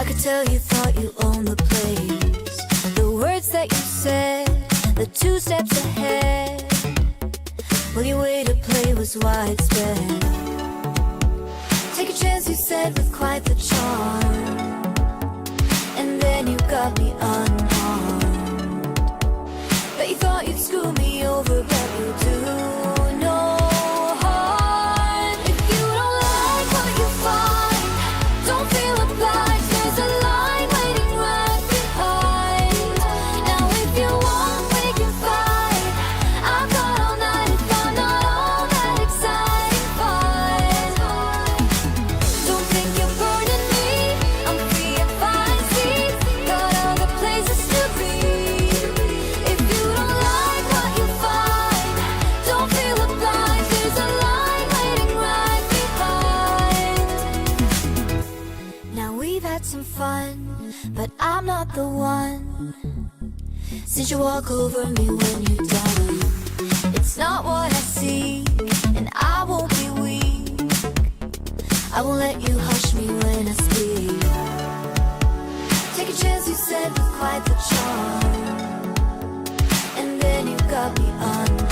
could tell you thought you owned the place. The words that you said, the 2 steps ahead. Well, your way to play was widespread. Take a chance, you said, with quite the charm. And then you got me unarmed. Bet you thought you'd screw me over, but you do no harm. If you don't like what you find, don't feel obliged. There's a line waiting right behind. Now if you want, we can fight. I've got all night if I'm not all that exciting. Fine. Don't think you're burning me. I'm free and fine. See, got other places to be. If you don't like what you find, don't feel obliged. There's a line waiting right behind. Now we've had some fun, but I'm not the one. Since you walk over me when you're down, it's not what I see, and I won't be weak. I won't let you hush me when I speak. Take a chance, you said, with quite the charm. And then you got me unarmed.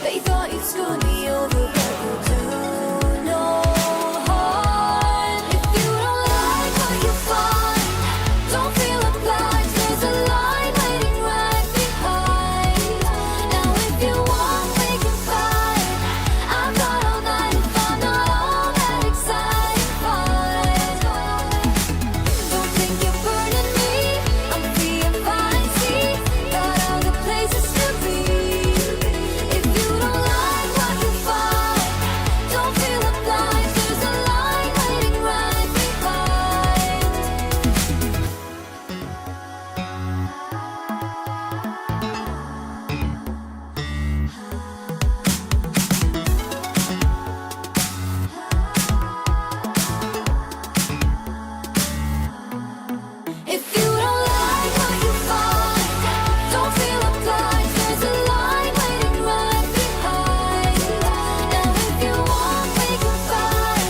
Bet you thought you'd screw me over, but you do no harm. If you don't like what you find, don't feel obliged. There's a line waiting right behind. Now if you want, we can fight. I've got all night if I'm not all that exciting. Fine. Don't think you're burning me. I'm free and fine. See, got other places to be. If you don't like what you find, don't feel obliged. There's a line waiting right behind. If you don't like what you find, don't feel obliged. There's a line waiting right behind. Now if you want, we can fight.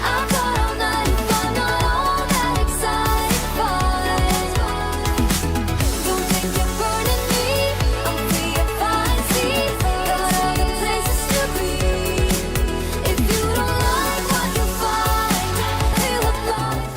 I've got all night if I'm not all that exciting. Fine. Don't think you're burning me. I'm free and fine. See, got other places to be. If you don't like what you find, feel obliged.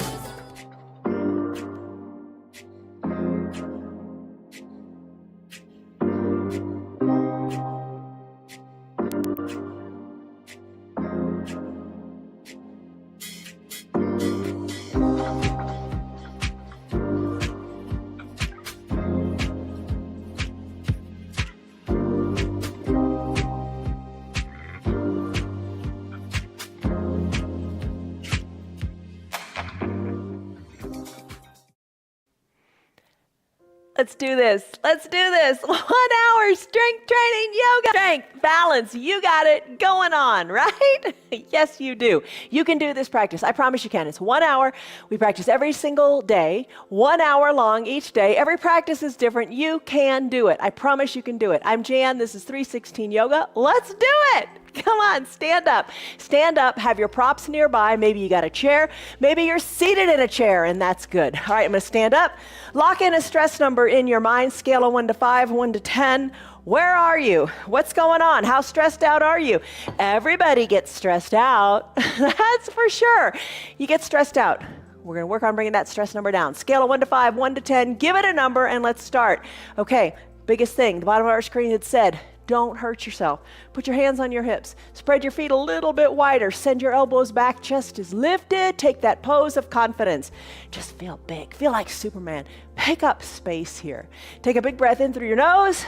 Let's do this. Let's do this. 1 hour strength training, yoga, strength, balance. You got it going on, right? Yes, you do. You can do this practice. I promise you can. It's 1 hour. We practice every single day, 1 hour long each day. Every practice is different. You can do it. I promise you can do it. I'm Jan. This is 316 Yoga. Let's do it. Come on, stand up. Stand up, have your props nearby. Maybe you got a chair. Maybe you're seated in a chair, and that's good. All right, I'm gonna stand up. Lock in a stress number in your mind, scale of 1 to 5, 1 to 10. Where are you? What's going on? How stressed out are you? Everybody gets stressed out. That's for sure. You get stressed out. We're gonna work on bringing that stress number down. Scale of 1 to 5, 1 to 10. Give it a number, and let's start. Okay, biggest thing, the bottom of our screen had said, don't hurt yourself. Put your hands on your hips. Spread your feet a little bit wider. Send your elbows back. Chest is lifted. Take that pose of confidence. Just feel big. Feel like Superman. Pick up space here. Take a big breath in through your nose.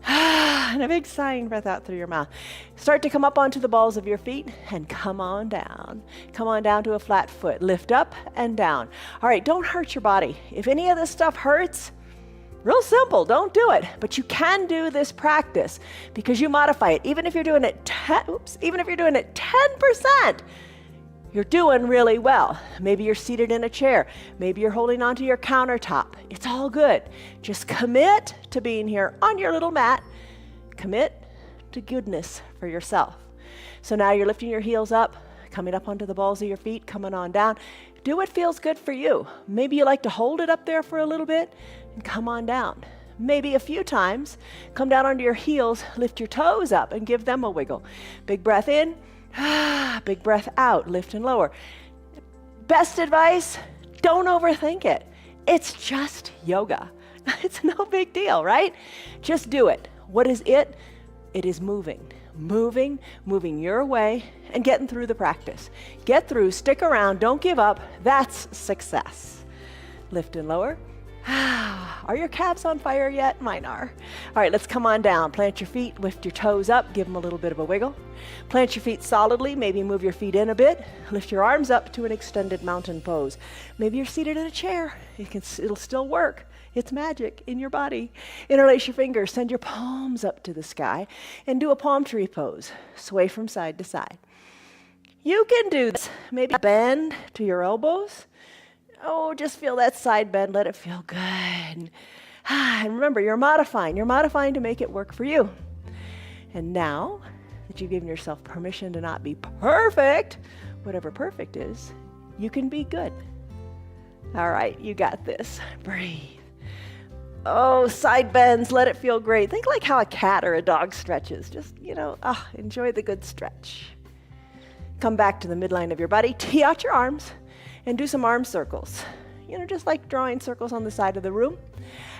And a big sighing breath out through your mouth. Start to come up onto the balls of your feet and come on down. Come on down to a flat foot. Lift up and down. All right, don't hurt your body. If any of this stuff hurts, real simple, don't do it. But you can do this practice because you modify it. Even if you're doing it 10%, you're doing really well. Maybe you're seated in a chair. Maybe you're holding onto your countertop. It's all good. Just commit to being here on your little mat. Commit to goodness for yourself. So now you're lifting your heels up, coming up onto the balls of your feet, coming on down. Do what feels good for you. Maybe you like to hold it up there for a little bit and come on down. Maybe a few times, come down onto your heels, lift your toes up and give them a wiggle. Big breath in, big breath out, lift and lower. Best advice, don't overthink it. It's just yoga. It's no big deal, right? Just do it. What is it? It is moving. Moving your way and getting through the practice. Get through, stick around, don't give up. That's success. Lift and lower. Are your calves on fire yet? Mine are. All right, let's come on down. Plant your feet, lift your toes up, give them a little bit of a wiggle. Plant your feet solidly, maybe move your feet in a bit. Lift your arms up to an extended mountain pose. Maybe you're seated in a chair. It'll still work. It's magic in your body. Interlace your fingers, send your palms up to the sky, and do a palm tree pose. Sway from side to side. You can do this. Maybe bend to your elbows. Oh, just feel that side bend. Let it feel good. And remember, you're modifying. You're modifying to make it work for you. And now that you've given yourself permission to not be perfect, whatever perfect is, you can be good. All right, you got this. Breathe. Oh, side bends. Let it feel great. Think like how a cat or a dog stretches. Just, enjoy the good stretch. Come back to the midline of your body. Tee out your arms. And do some arm circles, just like drawing circles on the side of the room.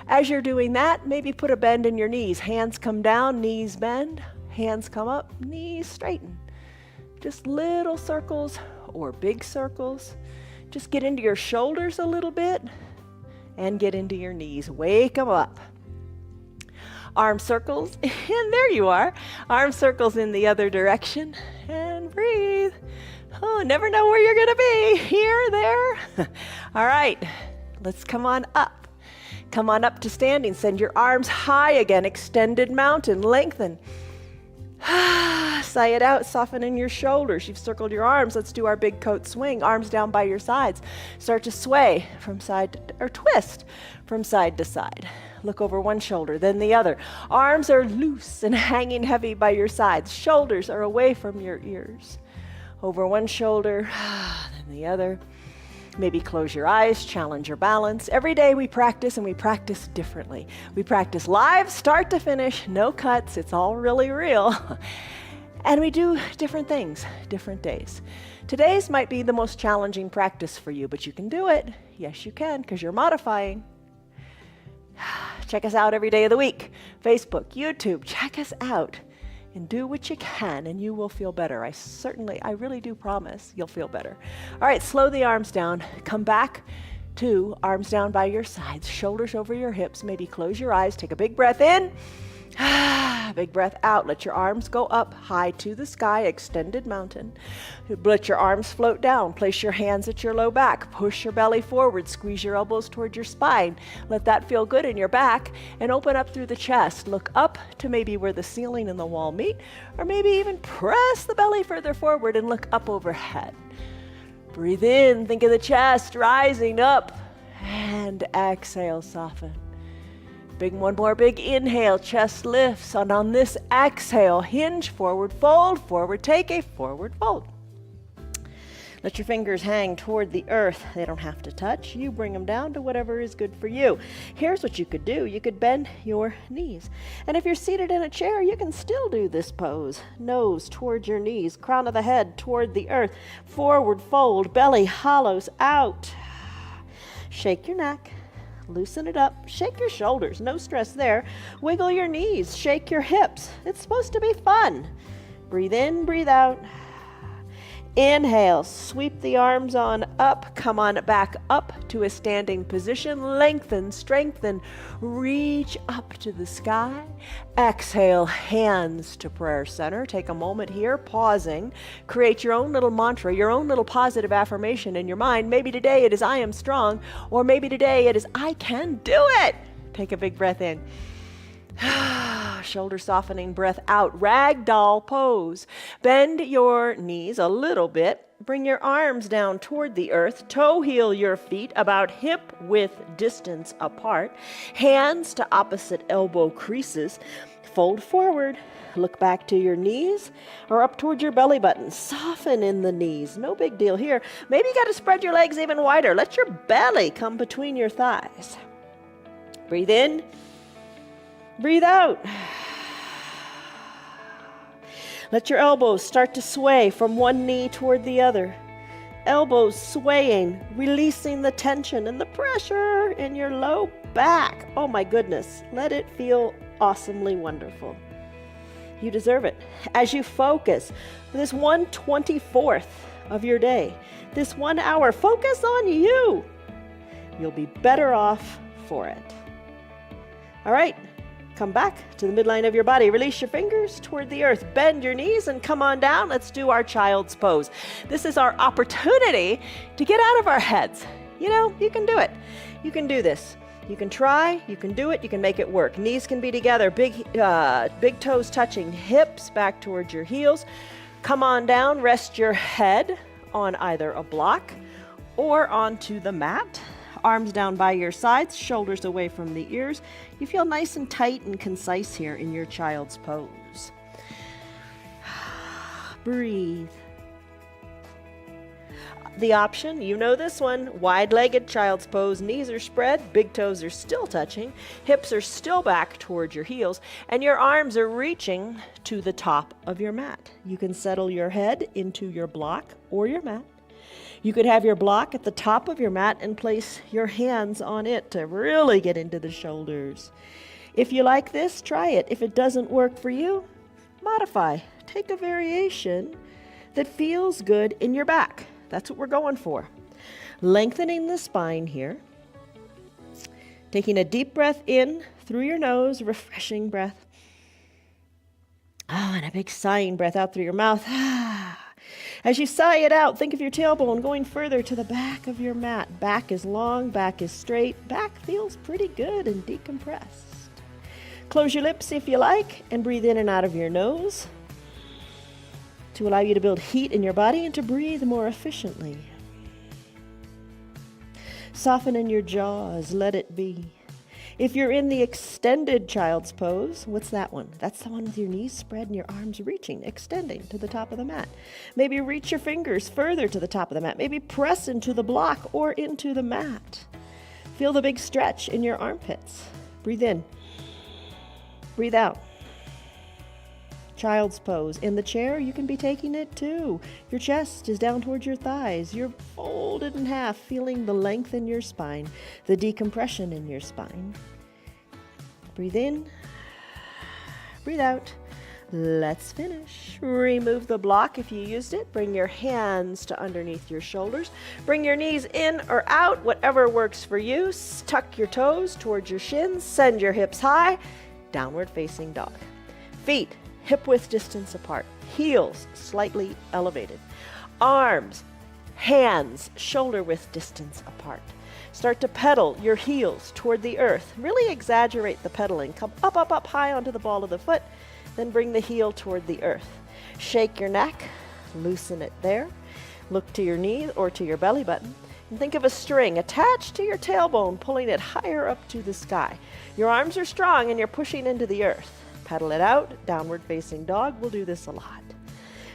As you're doing that, maybe put a bend in your knees. Hands come down, knees bend, hands come up, knees straighten. Just little circles or big circles. Just get into your shoulders a little bit and get into your knees. Wake them up. Arm circles, and there you are. Arm circles in the other direction, and breathe. Oh, never know where you're going to be. Here, there. All right, let's come on up. Come on up to standing. Send your arms high again. Extended mountain. Lengthen. Sigh it out. Soften in your shoulders. You've circled your arms. Let's do our big coat swing. Arms down by your sides. Start to sway from side or twist from side to side. Look over one shoulder, then the other. Arms are loose and hanging heavy by your sides. Shoulders are away from your ears. Over one shoulder, then the other. Maybe close your eyes, challenge your balance. Every day we practice, and we practice differently. We practice live, start to finish, no cuts. It's all really real. And we do different things, different days. Today's might be the most challenging practice for you, but you can do it. Yes, you can, because you're modifying. Check us out every day of the week. Facebook, YouTube, check us out. And do what you can, and you will feel better. I really do promise you'll feel better. All right, slow the arms down. Come back to arms down by your sides, shoulders over your hips. Maybe close your eyes. Take a big breath in. Big breath out. Let your arms go up high to the sky, extended mountain. Let your arms float down. Place your hands at your low back. Push your belly forward. Squeeze your elbows toward your spine. Let that feel good in your back. And open up through the chest. Look up to maybe where the ceiling and the wall meet. Or maybe even press the belly further forward and look up overhead. Breathe in. Think of the chest rising up. And exhale, soften. One more big inhale, chest lifts, and on this exhale, hinge forward, take a forward fold. Let your fingers hang toward the earth. They don't have to touch. You bring them down to whatever is good for you. Here's what you could do. You could bend your knees. And if you're seated in a chair, you can still do this pose. Nose toward your knees, crown of the head toward the earth, forward fold, belly hollows out. Shake your neck. Loosen it up. Shake your shoulders. No stress there. Wiggle your knees. Shake your hips. It's supposed to be fun. Breathe in, breathe out. Inhale. Sweep the arms on up. Come on back up to a standing position. Lengthen, strengthen. Reach up to the sky. Exhale, hands to prayer center. Take a moment here, pausing. Create your own little mantra, your own little positive affirmation in your mind. Maybe today it is I am strong, or maybe today it is I can do it. Take a big breath in. Shoulder softening, breath out. Ragdoll pose. Bend your knees a little bit. Bring your arms down toward the earth. Toe heel your feet about hip width distance apart. Hands to opposite elbow creases. Fold forward. Look back to your knees or up towards your belly button. Soften in the knees. No big deal here. Maybe you got to spread your legs even wider. Let your belly come between your thighs. Breathe in. Breathe out. Let your elbows start to sway from one knee toward the other. Elbows swaying, releasing the tension and the pressure in your low back. Oh my goodness. Let it feel awesomely wonderful. You deserve it. As you focus this 1/24th of your day, this 1 hour, focus on you. You'll be better off for it. All right, come back to the midline of your body. Release your fingers toward the earth. Bend your knees and come on down. Let's do our child's pose. This is our opportunity to get out of our heads. You know, you can do it. You can do this. You can try, you can do it, you can make it work. Knees can be together, big toes touching, hips back towards your heels. Come on down, rest your head on either a block or onto the mat. Arms down by your sides, shoulders away from the ears. You feel nice and tight and concise here in your child's pose. Breathe. The option, you know this one, wide-legged child's pose, knees are spread, big toes are still touching, hips are still back towards your heels, and your arms are reaching to the top of your mat. You can settle your head into your block or your mat. You could have your block at the top of your mat and place your hands on it to really get into the shoulders. If you like this, try it. If it doesn't work for you, modify. Take a variation that feels good in your back. That's what we're going for. Lengthening the spine here. Taking a deep breath in through your nose, refreshing breath. And a big sighing breath out through your mouth. As you sigh it out, think of your tailbone going further to the back of your mat. Back is long, back is straight. Back feels pretty good and decompressed. Close your lips if you like and breathe in and out of your nose, to allow you to build heat in your body and to breathe more efficiently. Soften in your jaws, let it be. If you're in the extended child's pose, what's that one? That's the one with your knees spread and your arms reaching, extending to the top of the mat. Maybe reach your fingers further to the top of the mat. Maybe press into the block or into the mat. Feel the big stretch in your armpits. Breathe in. Breathe out. Child's pose. In the chair, you can be taking it too. Your chest is down towards your thighs. You're folded in half, feeling the length in your spine, the decompression in your spine. Breathe in. Breathe out. Let's finish. Remove the block if you used it. Bring your hands to underneath your shoulders. Bring your knees in or out, whatever works for you. Tuck your toes towards your shins. Send your hips high. Downward facing dog. Feet hip-width distance apart, heels slightly elevated, arms, hands, shoulder-width distance apart. Start to pedal your heels toward the earth. Really exaggerate the pedaling. Come up, up, up high onto the ball of the foot, then bring the heel toward the earth. Shake your neck, loosen it there. Look to your knee or to your belly button, and think of a string attached to your tailbone, pulling it higher up to the sky. Your arms are strong and you're pushing into the earth. Pedal it out, downward facing dog. We'll do this a lot.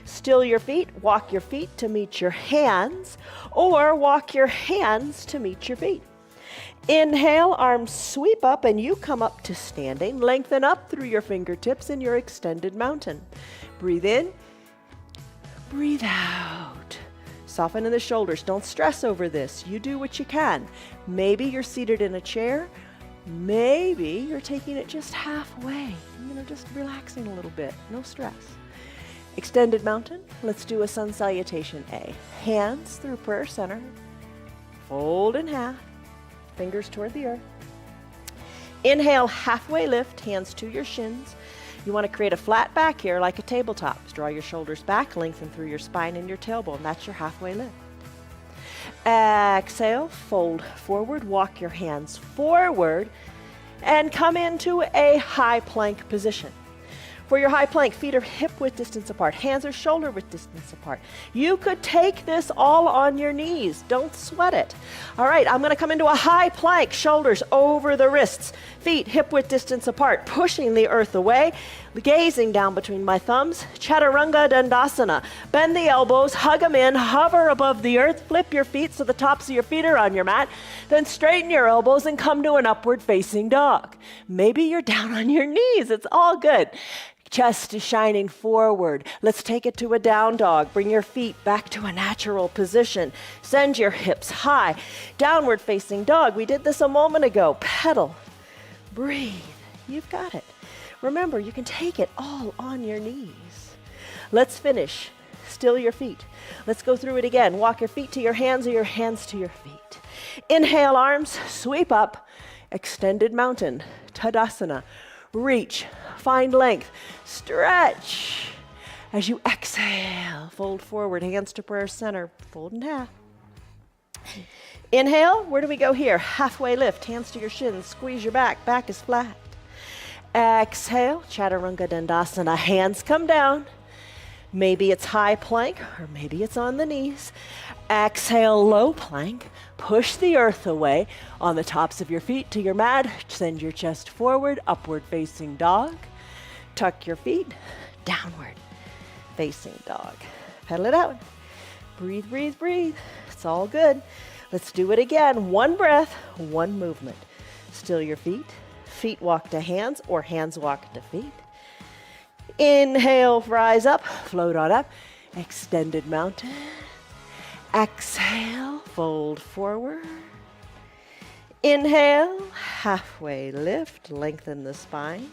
Still your feet, walk your feet to meet your hands, or walk your hands to meet your feet. Inhale, arms sweep up and you come up to standing. Lengthen up through your fingertips in your extended mountain. Breathe in, breathe out. Soften in the shoulders. Don't stress over this. You do what you can. Maybe you're seated in a chair. Maybe you're taking it just halfway, just relaxing a little bit, no stress. Extended mountain, let's do a sun salutation A. Hands through prayer center, fold in half, fingers toward the earth. Inhale, halfway lift, hands to your shins. You want to create a flat back here like a tabletop. Draw your shoulders back, lengthen through your spine and your tailbone. That's your halfway lift. Exhale, fold forward, walk your hands forward, and come into a high plank position. For your high plank, feet are hip width distance apart, hands are shoulder width distance apart. You could take this all on your knees. Don't sweat it. All right, I'm gonna come into a high plank, shoulders over the wrists, feet hip width distance apart, pushing the earth away, gazing down between my thumbs, Chaturanga Dandasana. Bend the elbows, hug them in, hover above the earth, flip your feet so the tops of your feet are on your mat, then straighten your elbows and come to an upward facing dog. Maybe you're down on your knees, it's all good. Chest is shining forward. Let's take it to a down dog. Bring your feet back to a natural position. Send your hips high. Downward facing dog. We did this a moment ago. Pedal. Breathe. You've got it. Remember, you can take it all on your knees. Let's finish. Still your feet. Let's go through it again. Walk your feet to your hands or your hands to your feet. Inhale, arms, sweep up. Extended mountain. Tadasana. Reach, find length, stretch. As you exhale, fold forward, hands to prayer center, fold in half. Inhale, where do we go here? Halfway lift, hands to your shins, squeeze your back, back is flat. Exhale, Chaturanga Dandasana, hands come down. Maybe it's high plank or maybe it's on the knees. Exhale, low plank. Push the earth away on the tops of your feet to your mat. Send your chest forward, upward facing dog. Tuck your feet, downward facing dog. Pedal it out. Breathe, breathe, breathe. It's all good. Let's do it again. One breath, one movement. Still your feet. Feet walk to hands or hands walk to feet. Inhale, rise up, float on up. Extended mountain. Exhale, fold forward. Inhale, halfway lift, lengthen the spine.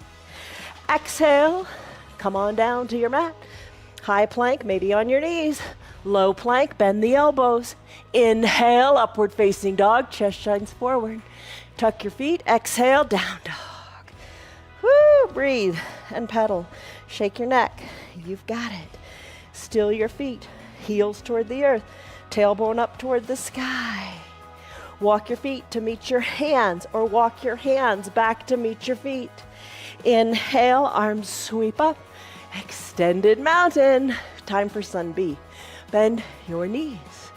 Exhale, come on down to your mat. High plank, maybe on your knees. Low plank, bend the elbows. Inhale, upward facing dog, chest shines forward. Tuck your feet, exhale, down dog. Woo, breathe and pedal. Shake your neck, you've got it. Still your feet, heels toward the earth. Tailbone up toward the sky. Walk your feet to meet your hands or walk your hands back to meet your feet. Inhale, arms sweep up. Extended mountain. Time for sun B. Bend your knees.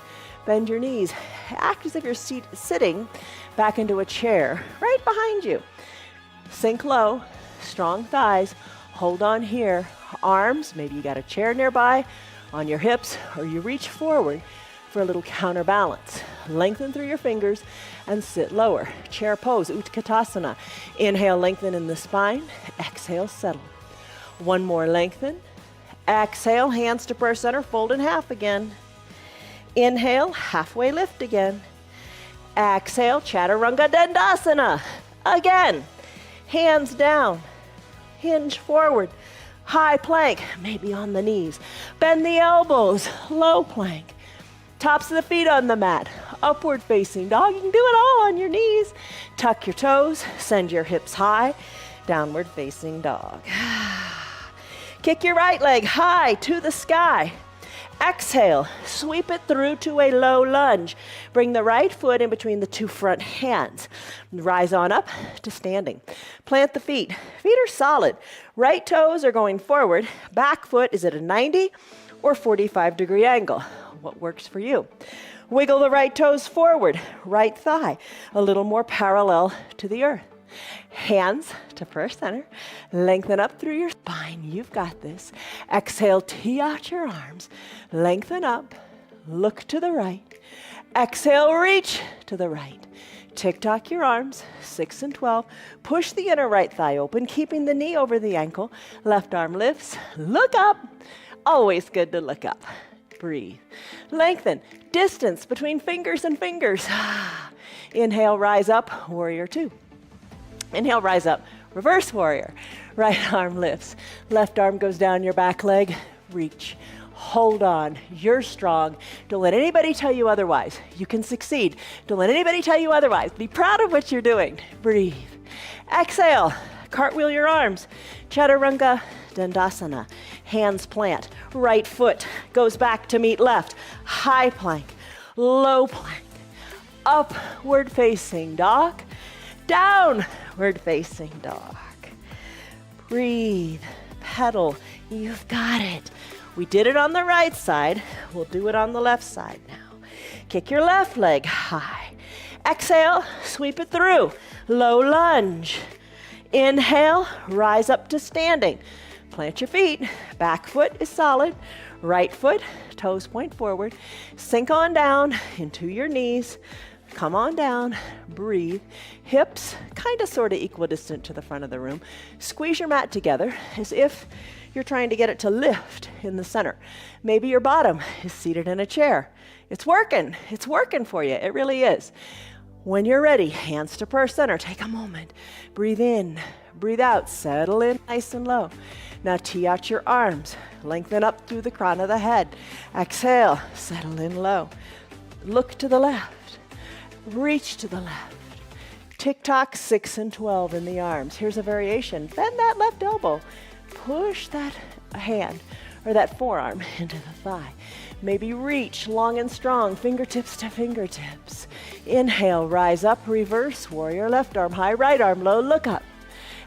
Bend your knees. Act as if you're sitting back into a chair right behind you. Sink low, strong thighs. Hold on here. Arms, maybe you got a chair nearby, on your hips, or you reach forward for a little counterbalance. Lengthen through your fingers and sit lower. Chair pose, Utkatasana. Inhale, lengthen in the spine. Exhale, settle. One more, lengthen. Exhale, hands to prayer center, fold in half again. Inhale, halfway lift again. Exhale, Chaturanga Dandasana. Again. Hands down. Hinge forward. High plank, maybe on the knees. Bend the elbows, low plank. Tops of the feet on the mat. Upward facing dog. You can do it all on your knees. Tuck your toes. Send your hips high. Downward facing dog. Kick your right leg high to the sky. Exhale. Sweep it through to a low lunge. Bring the right foot in between the two front hands. Rise on up to standing. Plant the feet. Feet are solid. Right toes are going forward. Back foot is at a 90 or 45-degree angle. What works for you? Wiggle the right toes forward, right thigh a little more parallel to the earth. Hands to prayer center. Lengthen up through your spine. You've got this. Exhale, tee out your arms. Lengthen up. Look to the right. Exhale, reach to the right. Tick-tock your arms, 6 and 12. Push the inner right thigh open, keeping the knee over the ankle. Left arm lifts. Look up. Always good to look up. Breathe. Lengthen. Distance between fingers and fingers. Inhale, rise up, warrior two. Inhale, rise up, reverse warrior. Right arm lifts. Left arm goes down your back leg. Reach. Hold on. You're strong. Don't let anybody tell you otherwise. You can succeed. Don't let anybody tell you otherwise. Be proud of what you're doing. Breathe. Exhale. Cartwheel your arms. Chaturanga Dandasana. Hands plant. Right foot goes back to meet left. High plank. Low plank. Upward facing dog. Downward facing dog. Breathe. pedal. You've got it. We did it on the right side. We'll do it on the left side now. Kick your left leg high. Exhale, sweep it through. Low lunge. Inhale, rise up to standing. Plant your feet. Back foot is solid. Right foot, toes point forward. Sink on down into your knees. Come on down, breathe. Hips kind of sort of equidistant to the front of the room. Squeeze your mat together as if you're trying to get it to lift in the center. Maybe your bottom is seated in a chair. It's working for you, it really is. When you're ready, hands to purse center, take a moment. Breathe in, breathe out, settle in nice and low. Now tee out your arms, lengthen up through the crown of the head. Exhale, settle in low. Look to the left. Reach to the left. Tick-tock 6 and 12 in the arms. Here's a variation. Bend that left elbow. Push that hand or that forearm into the thigh. Maybe reach long and strong, fingertips to fingertips. Inhale, rise up, reverse, warrior, left arm high, right arm low, look up.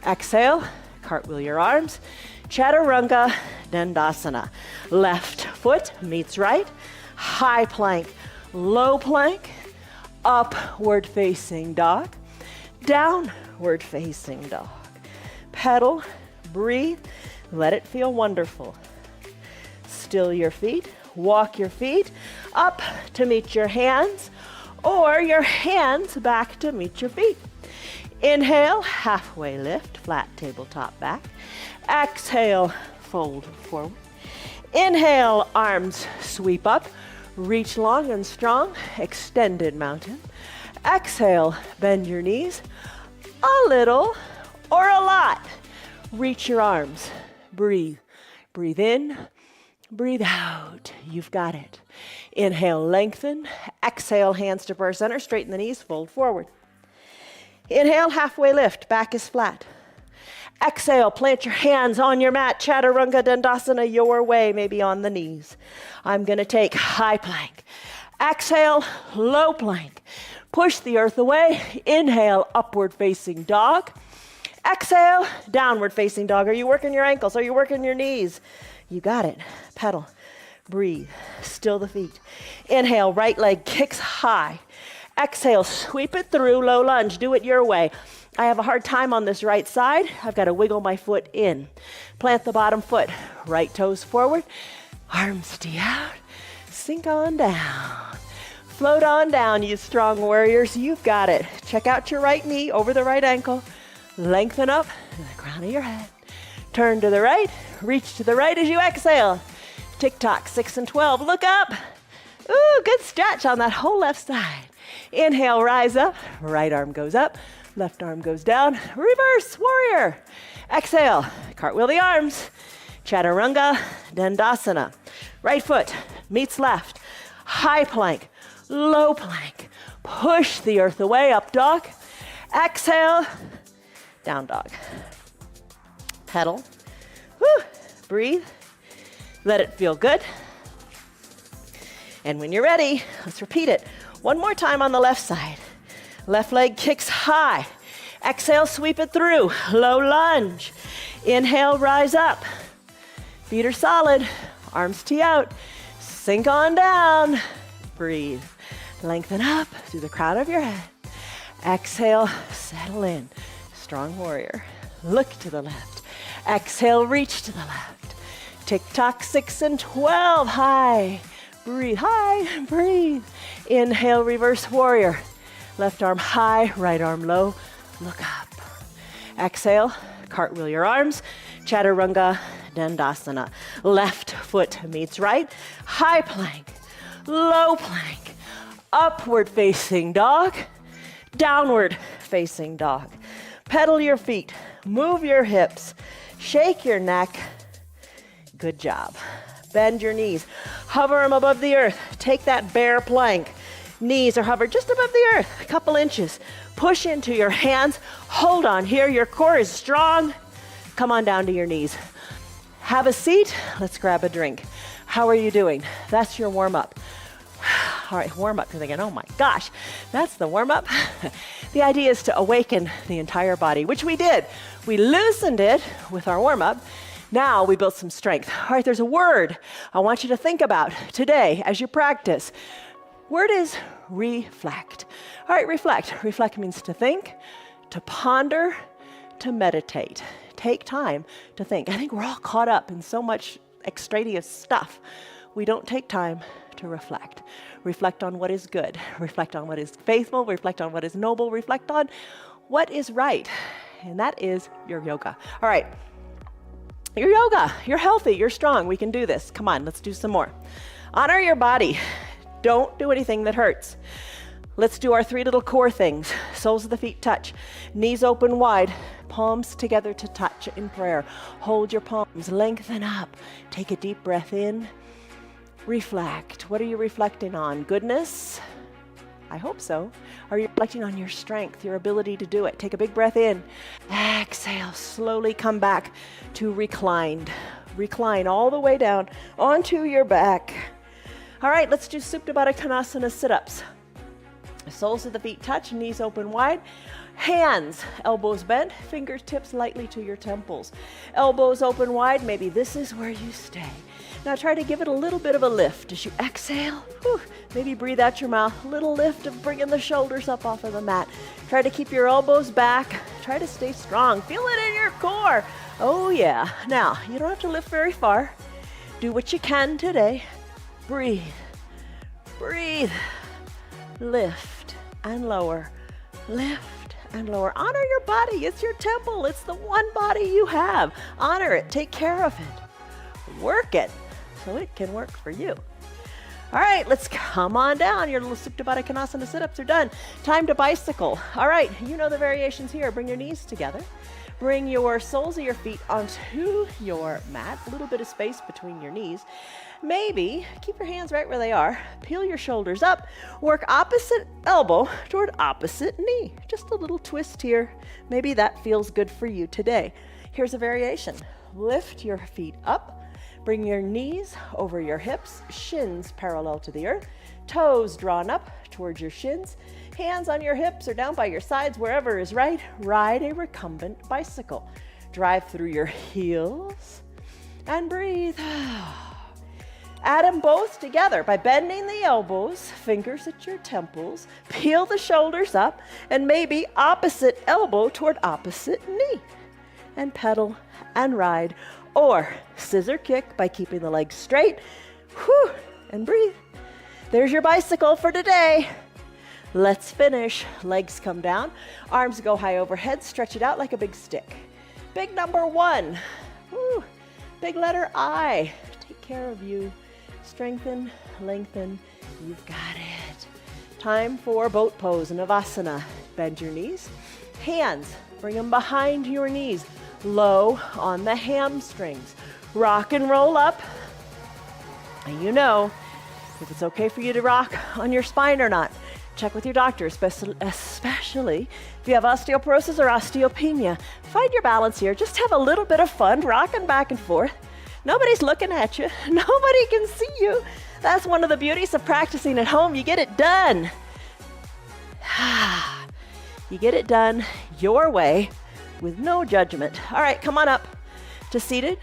Exhale, cartwheel your arms. Chaturanga Dandasana. Left foot meets right, high plank, low plank, upward facing dog, downward facing dog. Pedal, breathe, let it feel wonderful. Still your feet, walk your feet up to meet your hands, or your hands back to meet your feet. Inhale, halfway lift, flat tabletop back. Exhale, fold forward. Inhale, arms sweep up. Reach long and strong, extended mountain. Exhale, bend your knees a little or a lot. Reach your arms, breathe. Breathe in, breathe out. You've got it. Inhale, lengthen. Exhale, hands to purse center, straighten the knees, fold forward. Inhale, halfway lift, back is flat. Exhale, plant your hands on your mat, Chaturanga Dandasana, your way, maybe on the knees. I'm going to take high plank. Exhale, low plank. Push the earth away. Inhale, upward facing dog. Exhale, downward facing dog. Are you working your ankles? Are you working your knees? You got it. Pedal, breathe, still the feet. Inhale, right leg kicks high. Exhale, sweep it through, low lunge. Do it your way. I have a hard time on this right side. I've got to wiggle my foot in. Plant the bottom foot. Right toes forward. Arms tee out. Sink on down. Float on down, you strong warriors. You've got it. Check out your right knee over the right ankle. Lengthen up to the crown of your head. Turn to the right. Reach to the right as you exhale. Tick-tock 6 and 12. Look up. Ooh, good stretch on that whole left side. Inhale, rise up. Right arm goes up. Left arm goes down. Reverse warrior. Exhale, cartwheel the arms. Chaturanga Dandasana. Right foot meets left. High plank, low plank. Push the earth away, up dog. Exhale, down dog. Pedal. Whew. Breathe. Let it feel good. And when you're ready, let's repeat it. One more time on the left side. Left leg kicks high. Exhale, sweep it through. Low lunge. Inhale, rise up. Feet are solid. Arms tee out. Sink on down. Breathe. Lengthen up through the crown of your head. Exhale, settle in. Strong warrior. Look to the left. Exhale, reach to the left. Tick-tock 6 and 12. High. Breathe. High. Breathe. Inhale, reverse warrior. Left arm high, right arm low. Look up. Exhale, cartwheel your arms. Chaturanga Dandasana. Left foot meets right. High plank, low plank. Upward facing dog. Downward facing dog. Pedal your feet. Move your hips. Shake your neck. Good job. Bend your knees. Hover them above the earth. Take that bear plank. Knees are hovered just above the earth, a couple inches. Push into your hands. Hold on here. Your core is strong. Come on down to your knees. Have a seat. Let's grab a drink. How are you doing? That's your warm-up. All right, warm-up. You're thinking, oh my gosh, that's the warm-up. The idea is to awaken the entire body, which we did. We loosened it with our warm-up. Now we built some strength. All right, there's a word I want you to think about today as you practice. Word is reflect. All right, reflect. Reflect means to think, to ponder, to meditate. Take time to think. I think we're all caught up in so much extraneous stuff. We don't take time to reflect. Reflect on what is good. Reflect on what is faithful. Reflect on what is noble. Reflect on what is right. And that is your yoga. All right. Your yoga. You're healthy. You're strong. We can do this. Come on, let's do some more. Honor your body. Don't do anything that hurts. Let's do our 3 little core things. Soles of the feet touch. Knees open wide. Palms together to touch in prayer. Hold your palms. Lengthen up. Take a deep breath in. Reflect. What are you reflecting on? Goodness? I hope so. Are you reflecting on your strength, your ability to do it? Take a big breath in. Exhale. Slowly come back to reclined. Recline all the way down onto your back. All right, let's do Supta Baddha Konasana sit-ups. Soles of the feet touch, knees open wide. Hands, elbows bent, fingertips lightly to your temples. Elbows open wide, maybe this is where you stay. Now try to give it a little bit of a lift as you exhale. Whew. Maybe breathe out your mouth. A little lift of bringing the shoulders up off of the mat. Try to keep your elbows back. Try to stay strong. Feel it in your core. Oh yeah. Now, you don't have to lift very far. Do what you can today. Breathe. Breathe. Lift and lower. Lift and lower. Honor your body. It's your temple. It's the one body you have. Honor it. Take care of it. Work it so it can work for you. All right, let's come on down. Your little Supta Baddha Konasana sit-ups are done. Time to bicycle. All right, you know the variations here. Bring your knees together. Bring your soles of your feet onto your mat. A little bit of space between your knees. Maybe keep your hands right where they are. Peel your shoulders up. Work opposite elbow toward opposite knee. Just a little twist here. Maybe that feels good for you today. Here's a variation. Lift your feet up. Bring your knees over your hips, shins parallel to the earth, toes drawn up towards your shins, hands on your hips or down by your sides, wherever is right. Ride a recumbent bicycle. Drive through your heels and breathe. Add them both together by bending the elbows, fingers at your temples, peel the shoulders up, and maybe opposite elbow toward opposite knee. And pedal and ride. Or scissor kick by keeping the legs straight. Whew, and breathe. There's your bicycle for today. Let's finish. Legs come down. Arms go high overhead. Stretch it out like a big stick. Big number 1. Whew. Big letter I. Take care of you. Strengthen, lengthen. You've got it. Time for boat pose, Navasana. Bend your knees. Hands, bring them behind your knees. Low on the hamstrings. Rock and roll up. And you know if it's okay for you to rock on your spine or not. Check with your doctor, especially if you have osteoporosis or osteopenia. Find your balance here. Just have a little bit of fun rocking back and forth. Nobody's looking at you. Nobody can see you. That's one of the beauties of practicing at home. You get it done. You get it done your way with no judgment. All right, come on up to seated.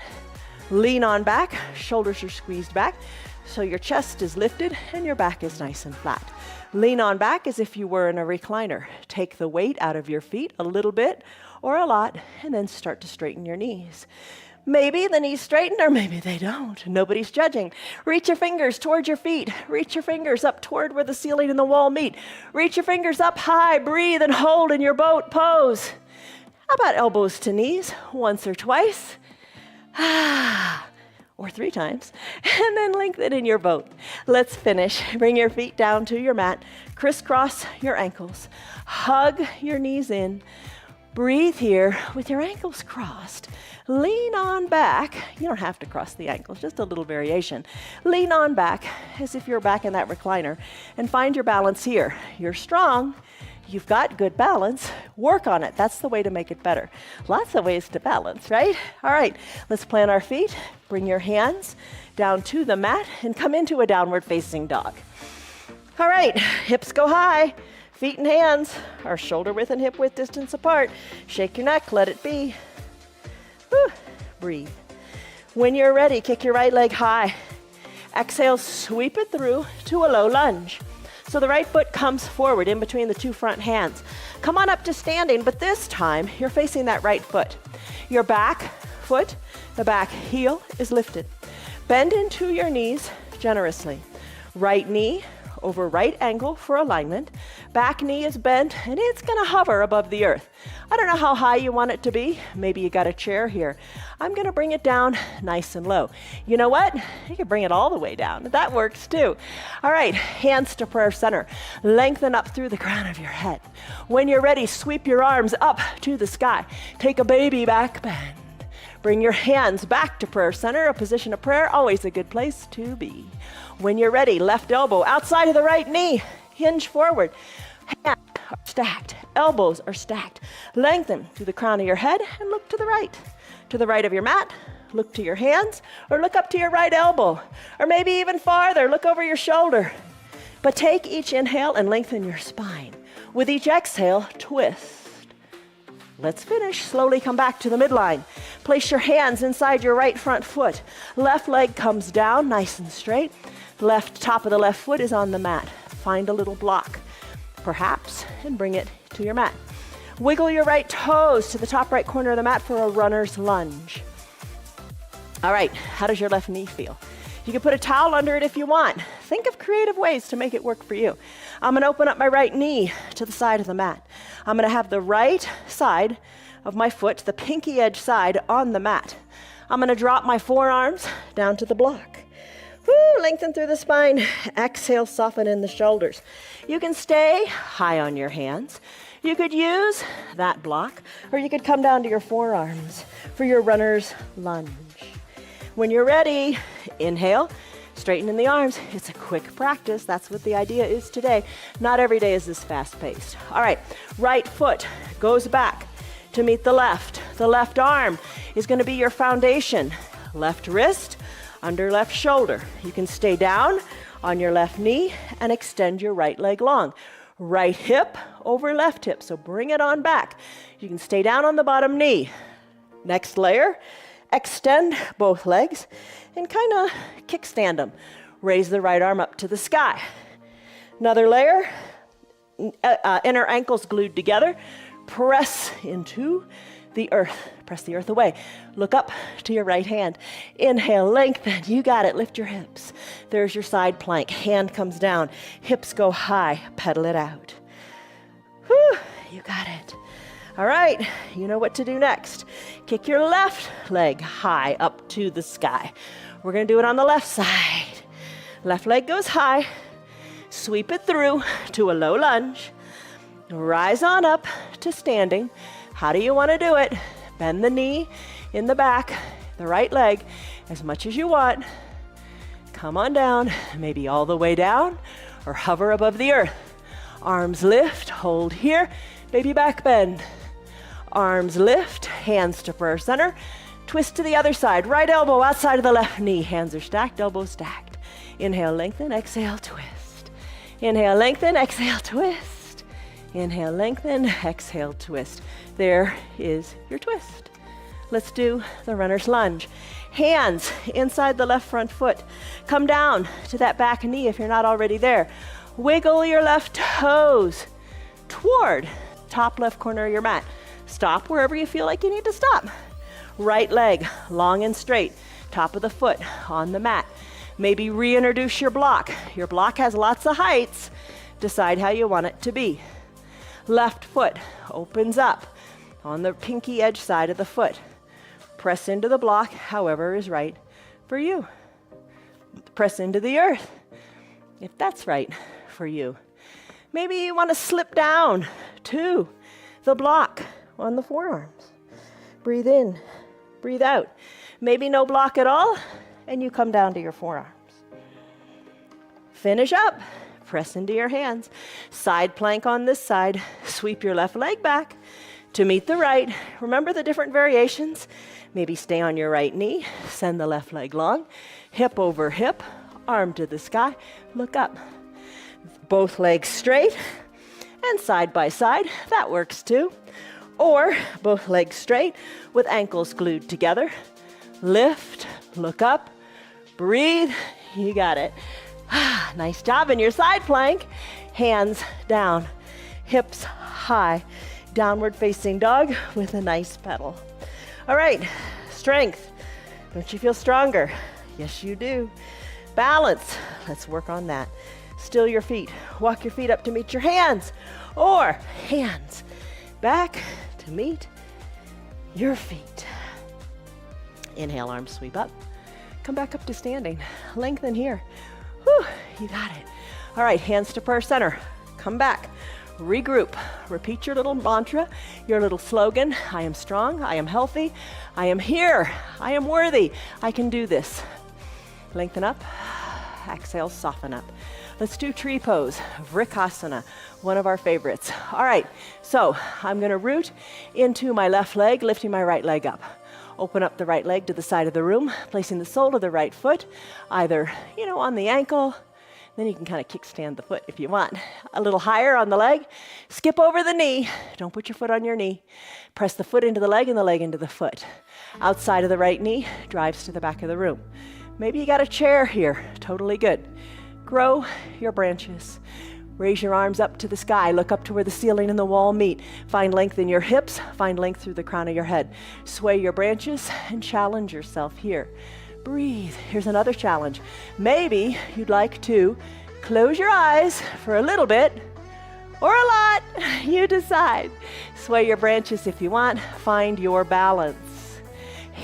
Lean on back. Shoulders are squeezed back so your chest is lifted and your back is nice and flat. Lean on back as if you were in a recliner. Take the weight out of your feet a little bit or a lot and then start to straighten your knees. Maybe the knees straighten or maybe they don't. Nobody's judging. Reach your fingers toward your feet. Reach your fingers up toward where the ceiling and the wall meet. Reach your fingers up high. Breathe and hold in your boat pose. How about elbows to knees? Once or twice. Or 3 times. And then lengthen in your boat. Let's finish. Bring your feet down to your mat. Crisscross your ankles. Hug your knees in. Breathe here with your ankles crossed. Lean on back. You don't have to cross the ankles, just a little variation. Lean on back as if you're back in that recliner and find your balance here. You're strong. You've got good balance. Work on it. That's the way to make it better. Lots of ways to balance, right? All right, let's plant our feet. Bring your hands down to the mat and come into a downward facing dog. All right, hips go high. Feet and hands are shoulder width and hip width distance apart. Shake your neck, let it be. Whew. Breathe. When you're ready, kick your right leg high. Exhale, sweep it through to a low lunge. So the right foot comes forward in between the two front hands. Come on up to standing, but this time you're facing that right foot. Your back foot, the back heel is lifted. Bend into your knees generously. Right knee over right ankle for alignment. Back knee is bent and it's gonna hover above the earth. I don't know how high you want it to be. Maybe you got a chair here. I'm gonna bring it down nice and low. You know what? You can bring it all the way down. That works too. All right, hands to prayer center. Lengthen up through the crown of your head. When you're ready, sweep your arms up to the sky. Take a baby back bend. Bring your hands back to prayer center, a position of prayer, always a good place to be. When you're ready, left elbow outside of the right knee, hinge forward. Hands are stacked, elbows are stacked. Lengthen through the crown of your head and look to the right. To the right of your mat, look to your hands, or look up to your right elbow, or maybe even farther, look over your shoulder. But take each inhale and lengthen your spine. With each exhale, twist. Let's finish. Slowly come back to the midline. Place your hands inside your right front foot. Left leg comes down nice and straight. Left top of the left foot is on the mat. Find a little block, perhaps, and bring it to your mat. Wiggle your right toes to the top right corner of the mat for a runner's lunge. All right, how does your left knee feel? You can put a towel under it if you want. Think of creative ways to make it work for you. I'm gonna open up my right knee to the side of the mat. I'm gonna have the right side of my foot, the pinky edge side, on the mat. I'm gonna drop my forearms down to the block. Woo, lengthen through the spine. Exhale, soften in the shoulders. You can stay high on your hands. You could use that block, or you could come down to your forearms for your runner's lunge. When you're ready, inhale, straighten in the arms. It's a quick practice. That's what the idea is today. Not every day is this fast-paced. All right, right foot goes back to meet the left. The left arm is going to be your foundation. Left wrist under left shoulder. You can stay down on your left knee and extend your right leg long. Right hip over left hip, so bring it on back. You can stay down on the bottom knee. Next layer, extend both legs and kind of kickstand them. Raise the right arm up to the sky. Another layer, inner ankles glued together. Press into the earth. Press the earth away. Look up to your right hand. Inhale, lengthen. You got it. Lift your hips. There's your side plank. Hand comes down. Hips go high. Pedal it out. Whew, you got it. All right, you know what to do next. Kick your left leg high up to the sky. We're gonna do it on the left side. Left leg goes high. Sweep it through to a low lunge. Rise on up to standing. How do you wanna do it? Bend the knee in the back, the right leg, as much as you want. Come on down, maybe all the way down, or hover above the earth. Arms lift, hold here, baby back bend. Arms lift, hands to prayer center. Twist to the other side, right elbow outside of the left knee. Hands are stacked, elbows stacked. Inhale, lengthen, exhale, twist. Inhale, lengthen, exhale, twist. Inhale, lengthen, exhale, twist. There is your twist. Let's do the runner's lunge. Hands inside the left front foot. Come down to that back knee if you're not already there. Wiggle your left toes toward top left corner of your mat. Stop wherever you feel like you need to stop. Right leg long and straight, top of the foot on the mat. Maybe reintroduce your block. Your block has lots of heights. Decide how you want it to be. Left foot opens up on the pinky edge side of the foot. Press into the block, however is right for you. Press into the earth, if that's right for you. Maybe you want to slip down to the block on the forearms. Breathe in, breathe out. Maybe no block at all, and you come down to your forearms. Finish up. Press into your hands. Side plank on this side. Sweep your left leg back to meet the right. Remember the different variations? Maybe stay on your right knee. Send the left leg long. Hip over hip. Arm to the sky. Look up. Both legs straight and side by side. That works too. Or both legs straight with ankles glued together. lift, look up, breathe. You got it. Nice job in your side plank. Hands down, hips high, downward facing dog with a nice pedal. All right, strength. Don't you feel stronger? Yes, you do. Balance. Let's work on that. Still your feet. Walk your feet up to meet your hands, or hands back to meet your feet. Inhale, arms sweep up. Come back up to standing. Lengthen here. Whew, you got it. All right, hands to prayer center. Come back. Regroup. Repeat your little mantra, your little slogan. I am strong. I am healthy. I am here. I am worthy. I can do this. Lengthen up. Exhale, soften up. Let's do tree pose, Vrikasana, one of our favorites. All right, so I'm gonna root into my left leg, lifting my right leg up. Open up the right leg to the side of the room, placing the sole of the right foot either, on the ankle. Then you can kind of kickstand the foot if you want. A little higher on the leg. Skip over the knee. Don't put your foot on your knee. Press the foot into the leg and the leg into the foot. Outside of the right knee, drives to the back of the room. Maybe you got a chair here. Totally good. Grow your branches. Raise your arms up to the sky. Look up to where the ceiling and the wall meet. Find length in your hips. Find length through the crown of your head. Sway your branches and challenge yourself here. Breathe. Here's another challenge. Maybe you'd like to close your eyes for a little bit or a lot. You decide. Sway your branches if you want. Find your balance.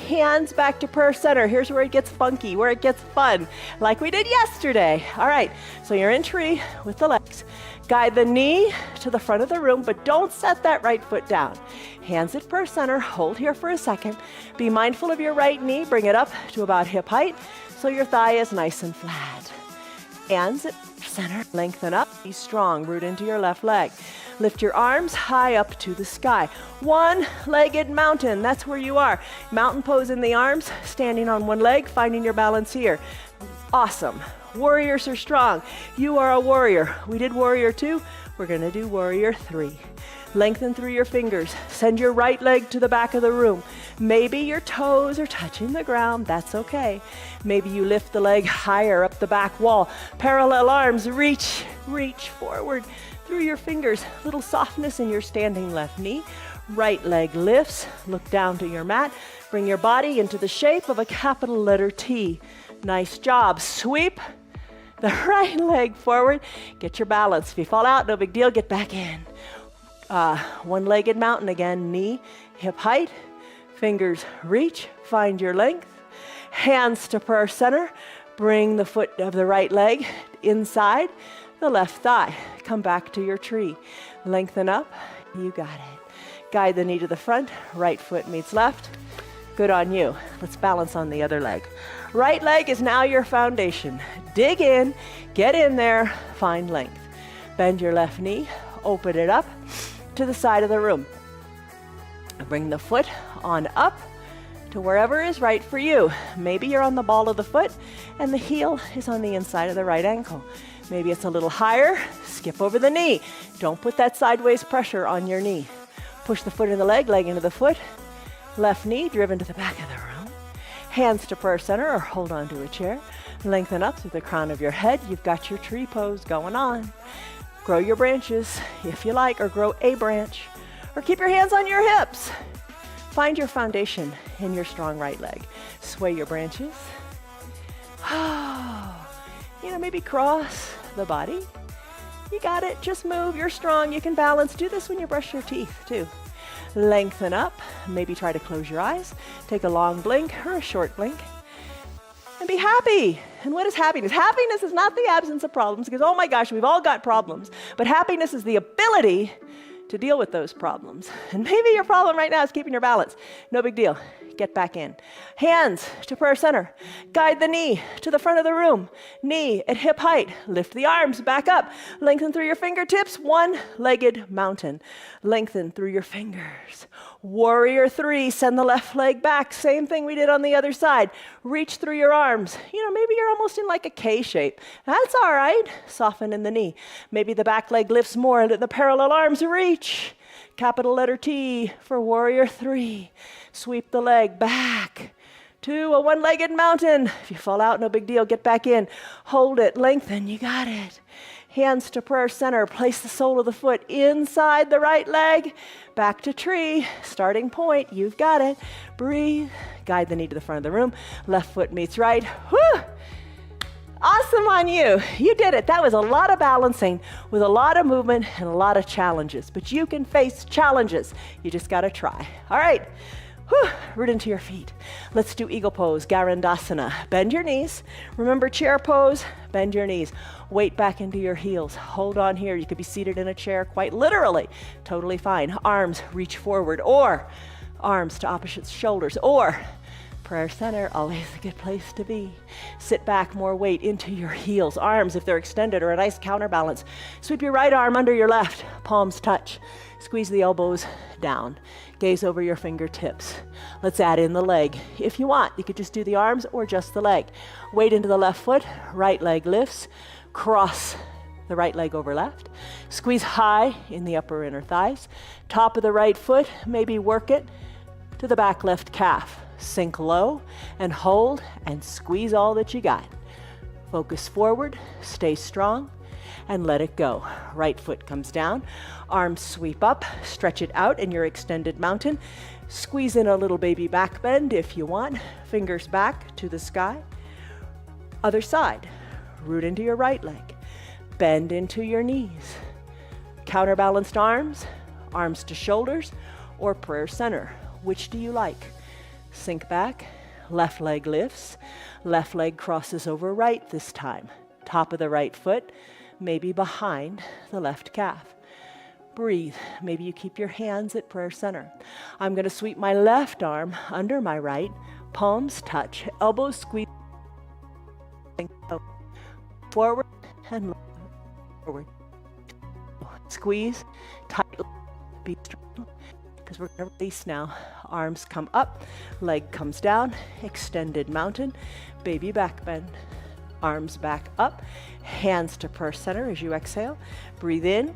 Hands back to prayer center. Here's where it gets funky, where it gets fun, like we did yesterday. All right, so you're in tree with the legs. Guide the knee to the front of the room, but don't set that right foot down. Hands at prayer center. Hold here for a second. Be mindful of your right knee. Bring it up to about hip height so your thigh is nice and flat. Hands at center. Lengthen up. Be strong. Root into your left leg. Lift your arms high up to the sky. One-legged mountain. That's where you are. Mountain pose in the arms, standing on one leg, finding your balance here. Awesome. Warriors are strong. You are a warrior. We did warrior 2. We're going to do warrior 3. Lengthen through your fingers. Send your right leg to the back of the room. Maybe your toes are touching the ground. That's okay. Maybe you lift the leg higher up the back wall. Parallel arms. Reach forward through your fingers. Little softness in your standing left knee. Right leg lifts. Look down to your mat. Bring your body into the shape of a capital letter T. Nice job. Sweep the right leg forward. Get your balance. If you fall out, no big deal. Get back in. One-legged mountain again. Knee, hip height. Fingers reach. Find your length. Hands to prayer center. Bring the foot of the right leg inside the left thigh. Come back to your tree. Lengthen up. You got it. Guide the knee to the front. Right foot meets left. Good on you. Let's balance on the other leg. Right leg is now your foundation. Dig in, get in there, find length. Bend your left knee, open it up to the side of the room. Bring the foot on up to wherever is right for you. Maybe you're on the ball of the foot and the heel is on the inside of the right ankle. Maybe it's a little higher. Skip over the knee. Don't put that sideways pressure on your knee. Push the foot in the leg, leg into the foot. Left knee driven to the back of the room. Hands to prayer center or hold on to a chair. Lengthen up through the crown of your head. You've got your tree pose going on. Grow your branches if you like, or grow a branch. Or keep your hands on your hips. Find your foundation in your strong right leg. Sway your branches. Maybe cross the body. You got it. Just move. You're strong. You can balance. Do this when you brush your teeth too. Lengthen up. Maybe try to close your eyes. Take a long blink or a short blink. And be happy. And what is happiness? Happiness is not the absence of problems, because, oh my gosh, we've all got problems. But happiness is the ability to deal with those problems. And maybe your problem right now is keeping your balance. No big deal. Get back in. Hands to prayer center. Guide the knee to the front of the room. Knee at hip height. Lift the arms back up. Lengthen through your fingertips. One-legged mountain. Lengthen through your fingers. Warrior 3. Send the left leg back. Same thing we did on the other side. Reach through your arms. Maybe you're almost in like a K shape. That's all right. Soften in the knee. Maybe the back leg lifts more and the parallel arms reach. Capital letter T for warrior 3. Sweep the leg back to a one-legged mountain. If you fall out, no big deal. Get back in. Hold it. Lengthen. You got it. Hands to prayer center. Place the sole of the foot inside the right leg. Back to tree. Starting point. You've got it. Breathe. Guide the knee to the front of the room. Left foot meets right. Whew! Awesome on you. You did it. That was a lot of balancing with a lot of movement and a lot of challenges. But you can face challenges. You just got to try. All right. Whew. Root into your feet. Let's do eagle pose, Garandasana. Bend your knees. Remember chair pose. Bend your knees. Weight back into your heels. Hold on here. You could be seated in a chair quite literally. Totally fine. Arms reach forward, or arms to opposite shoulders, or prayer center, always a good place to be. Sit back, more weight into your heels. Arms, if they're extended, or a nice counterbalance. Sweep your right arm under your left. Palms touch. Squeeze the elbows down. Gaze over your fingertips. Let's add in the leg. If you want, you could just do the arms or just the leg. Weight into the left foot. Right leg lifts. Cross the right leg over left. Squeeze high in the upper inner thighs. Top of the right foot, maybe work it to the back left calf. Sink low and hold and squeeze all that you got. Focus forward, stay strong, and let it go. Right foot comes down, arms sweep up, stretch it out in your extended mountain. Squeeze in a little baby back bend if you want. Fingers back to the sky. Other side, root into your right leg. Bend into your knees. Counterbalanced arms, arms to shoulders, or prayer center. Which do you like? Sink back, left leg lifts, left leg crosses over right this time. Top of the right foot, maybe behind the left calf. Breathe. Maybe you keep your hands at prayer center. I'm going to sweep my left arm under my right, palms touch, elbows squeeze, forward and forward. Squeeze, tight, be strong, because we're going to release now. Arms come up, leg comes down, extended mountain, baby back bend. Arms back up, hands to prayer center as you exhale. Breathe in,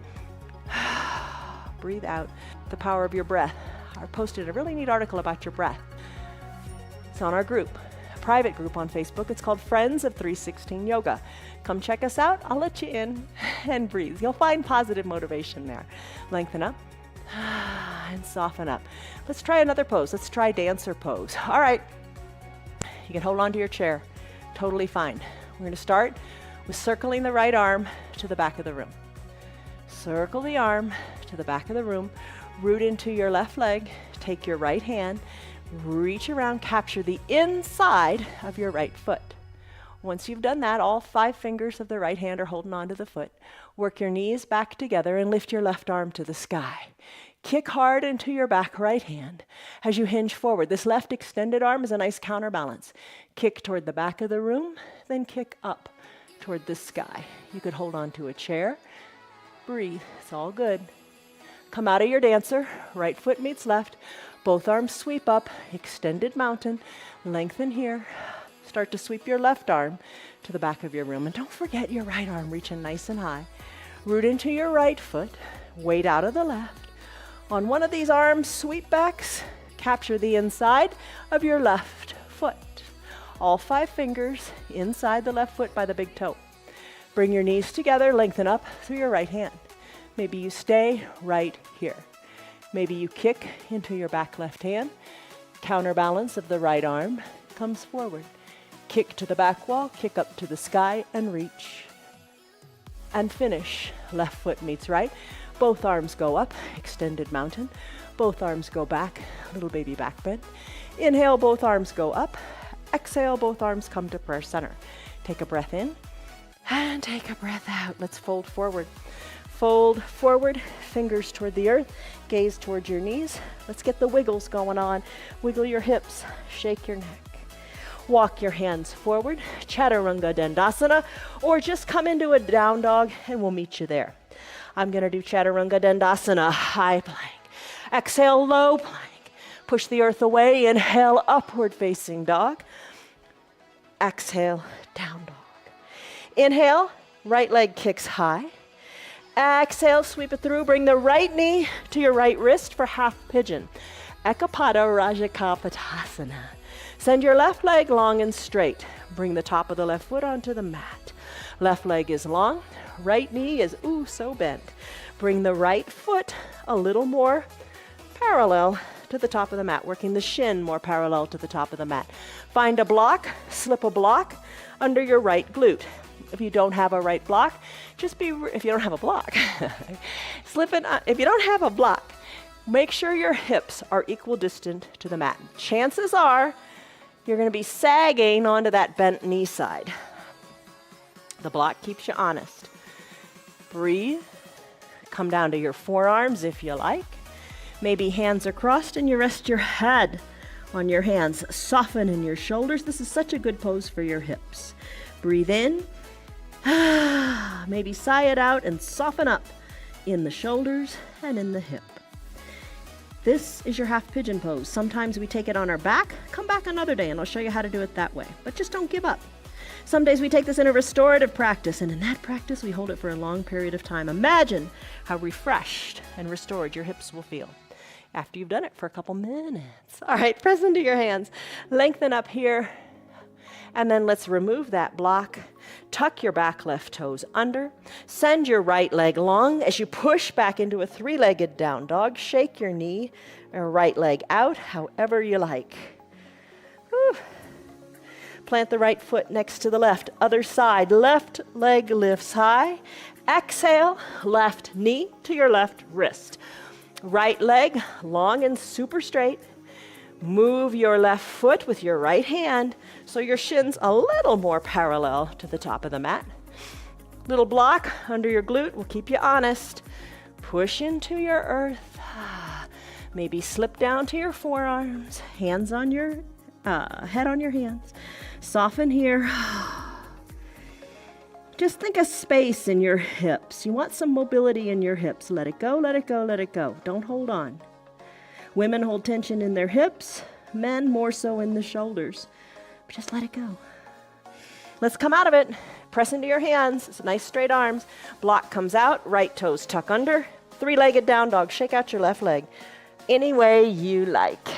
breathe out. The power of your breath. I posted a really neat article about your breath. It's on our group, a private group on Facebook. It's called Friends of 316 Yoga. Come check us out. I'll let you in and breathe. You'll find positive motivation there. Lengthen up and soften up. Let's try another pose. Let's try dancer pose. All right. You can hold on to your chair. Totally fine. We're going to start with circling the right arm to the back of the room. Circle the arm to the back of the room. Root into your left leg. Take your right hand. Reach around. Capture the inside of your right foot. Once you've done that, all 5 fingers of the right hand are holding onto the foot. Work your knees back together and lift your left arm to the sky. Kick hard into your back right hand as you hinge forward. This left extended arm is a nice counterbalance. Kick toward the back of the room, then kick up toward the sky. You could hold on to a chair. Breathe. It's all good. Come out of your dancer. Right foot meets left. Both arms sweep up. Extended mountain. Lengthen here. Start to sweep your left arm to the back of your room. And don't forget your right arm reaching nice and high. Root into your right foot. Weight out of the left. On one of these arm sweep backs, capture the inside of your left foot. All 5 fingers inside the left foot by the big toe. Bring your knees together, lengthen up through your right hand. Maybe you stay right here. Maybe you kick into your back left hand. Counterbalance of the right arm comes forward. Kick to the back wall, kick up to the sky, and reach. And finish. Left foot meets right. Both arms go up, extended mountain. Both arms go back, little baby back bend. Inhale, both arms go up. Exhale, both arms come to prayer center. Take a breath in and take a breath out. Let's fold forward. Fold forward, fingers toward the earth, gaze towards your knees. Let's get the wiggles going on. Wiggle your hips, shake your neck. Walk your hands forward, Chaturanga Dandasana, or just come into a down dog and we'll meet you there. I'm going to do Chaturanga Dandasana, high plank. Exhale, low plank. Push the earth away. Inhale, upward facing dog. Exhale, down dog. Inhale, right leg kicks high. Exhale, sweep it through. Bring the right knee to your right wrist for half pigeon. Ekapada Rajakapotasana. Send your left leg long and straight. Bring the top of the left foot onto the mat. Left leg is long, right knee is, so bent. Bring the right foot a little more parallel to the top of the mat, working the shin more parallel to the top of the mat. Find a block, slip a block under your right glute. If you don't have a right block, if you don't have a block, slip it, if you don't have a block, make sure your hips are equidistant to the mat. Chances are you're going to be sagging onto that bent knee side. The block keeps you honest. Breathe. Come down to your forearms if you like. Maybe hands are crossed and you rest your head on your hands. Soften in your shoulders. This is such a good pose for your hips. Breathe in. Maybe sigh it out and soften up in the shoulders and in the hip. This is your half pigeon pose. Sometimes we take it on our back. Come back another day and I'll show you how to do it that way. But just don't give up. Some days we take this in a restorative practice, and in that practice we hold it for a long period of time. Imagine how refreshed and restored your hips will feel after you've done it for a couple minutes. All right, press into your hands. Lengthen up here. And then let's remove that block. Tuck your back left toes under. Send your right leg long as you push back into a three-legged down dog. Shake your knee or right leg out, however you like. Whew. Plant the right foot next to the left. Other side, left leg lifts high. Exhale, left knee to your left wrist. Right leg long and super straight. Move your left foot with your right hand so your shin's a little more parallel to the top of the mat. Little block under your glute will keep you honest. Push into your earth. Maybe slip down to your forearms. Hands on your head on your hands. Soften here. Just think of space in your hips. You want some mobility in your hips. Let it go, let it go, let it go. Don't hold on. Women hold tension in their hips, men more so in the shoulders. But just let it go. Let's come out of it. Press into your hands. It's nice straight arms. Block comes out, right toes tuck under. Three-legged down dog. Shake out your left leg. Any way you like.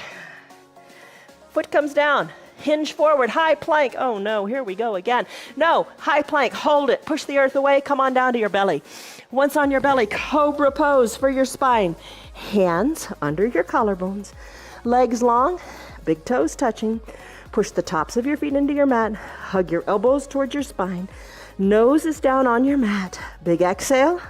Foot comes down. Hinge forward, high plank. Oh no, here we go again. No, high plank, hold it. Push the earth away, come on down to your belly. Once on your belly, cobra pose for your spine. Hands under your collarbones. Legs long, big toes touching. Push the tops of your feet into your mat. Hug your elbows towards your spine. Nose is down on your mat. Big exhale.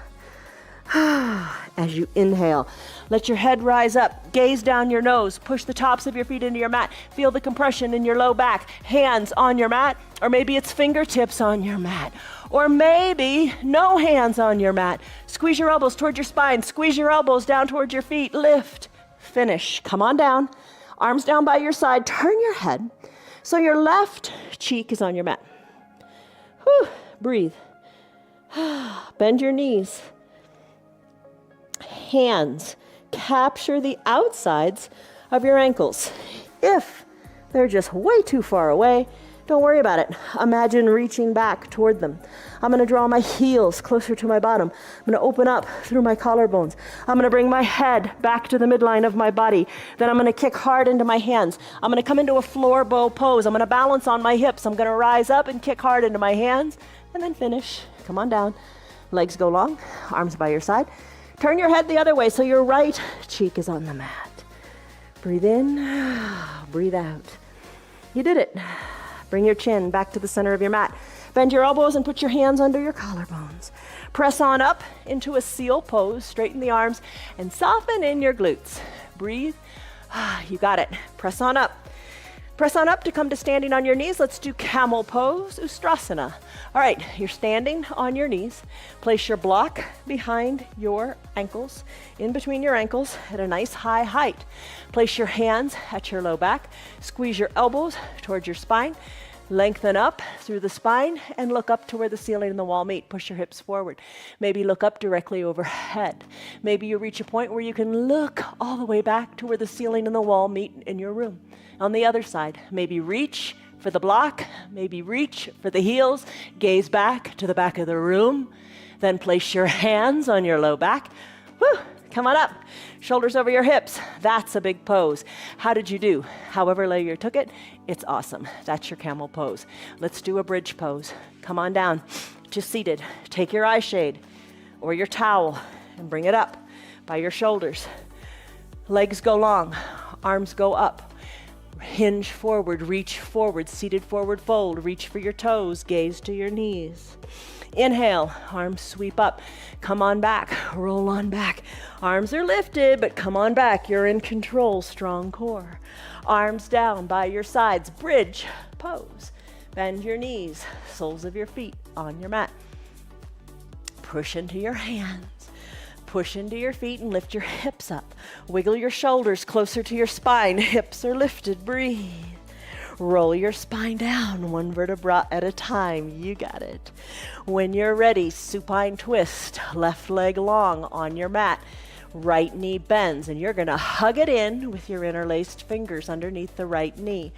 As you inhale, let your head rise up, gaze down your nose, push the tops of your feet into your mat, feel the compression in your low back, hands on your mat, or maybe it's fingertips on your mat, or maybe no hands on your mat. Squeeze your elbows towards your spine, squeeze your elbows down towards your feet, lift, finish. Come on down, arms down by your side, turn your head so your left cheek is on your mat. Whew. Breathe. Bend your knees. Hands capture the outsides of your ankles. If they're just way too far away, don't worry about it. Imagine reaching back toward them. I'm going to draw my heels closer to my bottom. I'm going to open up through my collarbones. I'm going to bring my head back to the midline of my body. Then I'm going to kick hard into my hands. I'm going to come into a floor bow pose. I'm going to balance on my hips. I'm going to rise up and kick hard into my hands and then finish. Come on down. Legs go long, arms by your side. Turn your head the other way so your right cheek is on the mat. Breathe in, breathe out. You did it. Bring your chin back to the center of your mat. Bend your elbows and put your hands under your collarbones. Press on up into a seal pose. Straighten the arms and soften in your glutes. Breathe. You got it. Press on up. Press on up to come to standing on your knees. Let's do camel pose, Ustrasana. All right, you're standing on your knees. Place your block behind your ankles, in between your ankles at a nice high height. Place your hands at your low back. Squeeze your elbows towards your spine. Lengthen up through the spine and look up to where the ceiling and the wall meet. Push your hips forward. Maybe look up directly overhead. Maybe you reach a point where you can look all the way back to where the ceiling and the wall meet in your room. On the other side, maybe reach for the block, maybe reach for the heels, gaze back to the back of the room, then place your hands on your low back. Whew. Come on up. Shoulders over your hips. That's a big pose. How did you do? However low you took it, it's awesome. That's your camel pose. Let's do a bridge pose. Come on down to seated. Take your eye shade or your towel and bring it up by your shoulders. Legs go long, arms go up. Hinge forward, reach forward, seated forward fold. Reach for your toes, gaze to your knees. Inhale, arms sweep up. Come on back, roll on back. Arms are lifted, but come on back. You're in control, strong core. Arms down by your sides, bridge pose. Bend your knees, soles of your feet on your mat. Push into your hands. Push into your feet and lift your hips up. Wiggle your shoulders closer to your spine. Hips are lifted. Breathe. Roll your spine down, one vertebra at a time. You got it. When you're ready, supine twist. Left leg long on your mat. Right knee bends, and you're going to hug it in with your interlaced fingers underneath the right knee.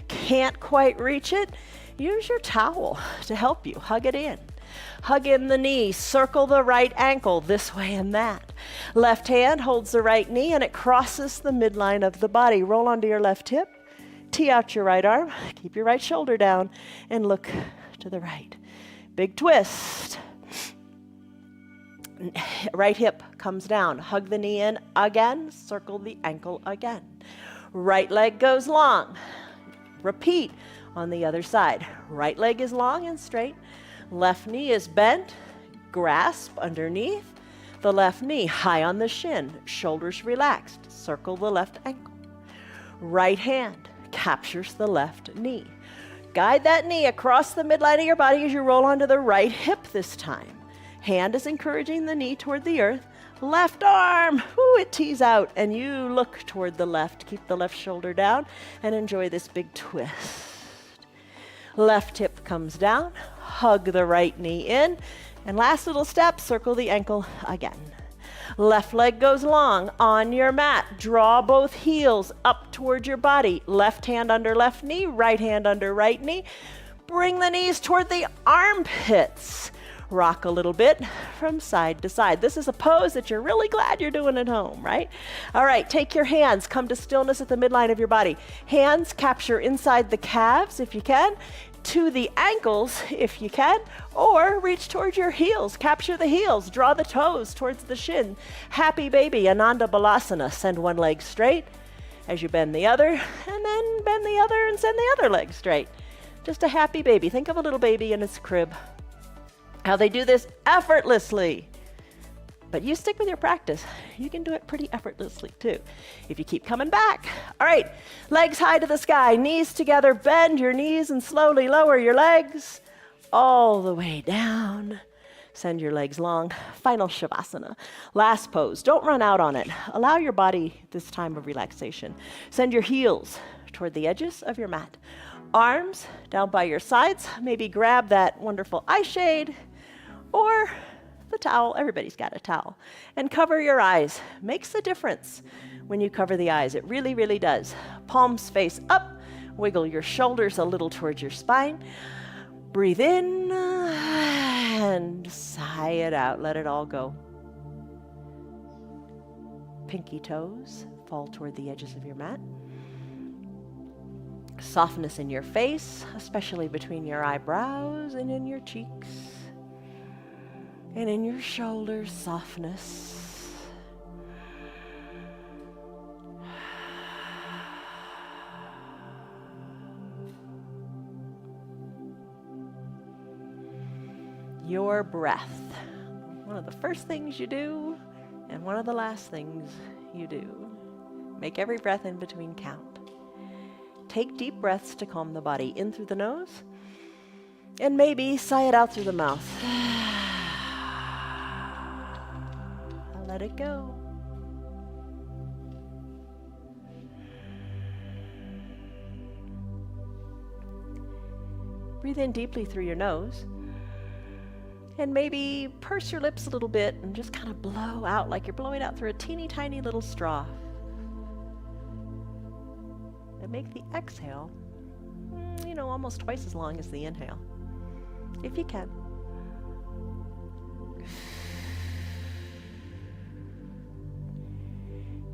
Can't quite reach it? Use your towel to help you. Hug it in. Hug in the knee, circle the right ankle this way and that. Left hand holds the right knee and it crosses the midline of the body. Roll onto your left hip, tee out your right arm, keep your right shoulder down and look to the right. Big twist. Right hip comes down, hug the knee in again, circle the ankle again. Right leg goes long. Repeat on the other side. Right leg is long and straight. Left knee is bent, grasp underneath the left knee, high on the shin, shoulders relaxed, circle the left ankle. Right hand captures the left knee. Guide that knee across the midline of your body as you roll onto the right hip this time. Hand is encouraging the knee toward the earth. Left arm, it tees out, and you look toward the left. Keep the left shoulder down and enjoy this big twist. Left hip comes down, hug the right knee in, and last little step, circle the ankle again. Left leg goes long on your mat. Draw both heels up toward your body. Left hand under left knee, right hand under right knee. Bring the knees toward the armpits. Rock a little bit from side to side. This is a pose that you're really glad you're doing at home, right? All right, take your hands, come to stillness at the midline of your body. Hands capture inside the calves if you can, to the ankles if you can, or reach towards your heels. Capture the heels, draw the toes towards the shin. Happy baby, Ananda Balasana. Send one leg straight as you bend the other, and then bend the other and send the other leg straight. Just a happy baby. Think of a little baby in its crib. How they do this effortlessly. But you stick with your practice. You can do it pretty effortlessly too, if you keep coming back. All right, legs high to the sky, knees together, bend your knees and slowly lower your legs all the way down. Send your legs long. Final Shavasana. Last pose. Don't run out on it. Allow your body this time of relaxation. Send your heels toward the edges of your mat. Arms down by your sides. Maybe grab that wonderful eye shade or the towel. Everybody's got a towel. And cover your eyes. Makes a difference when you cover the eyes. It really, really does. Palms face up. Wiggle your shoulders a little towards your spine. Breathe in and sigh it out. Let it all go. Pinky toes fall toward the edges of your mat. Softness in your face, especially between your eyebrows and in your cheeks. And in your shoulders, softness. Your breath. One of the first things you do, and one of the last things you do. Make every breath in between count. Take deep breaths to calm the body. In through the nose, and maybe sigh it out through the mouth. Let it go. Breathe in deeply through your nose. And maybe purse your lips a little bit and just kind of blow out like you're blowing out through a teeny tiny little straw. And make the exhale, almost twice as long as the inhale, if you can.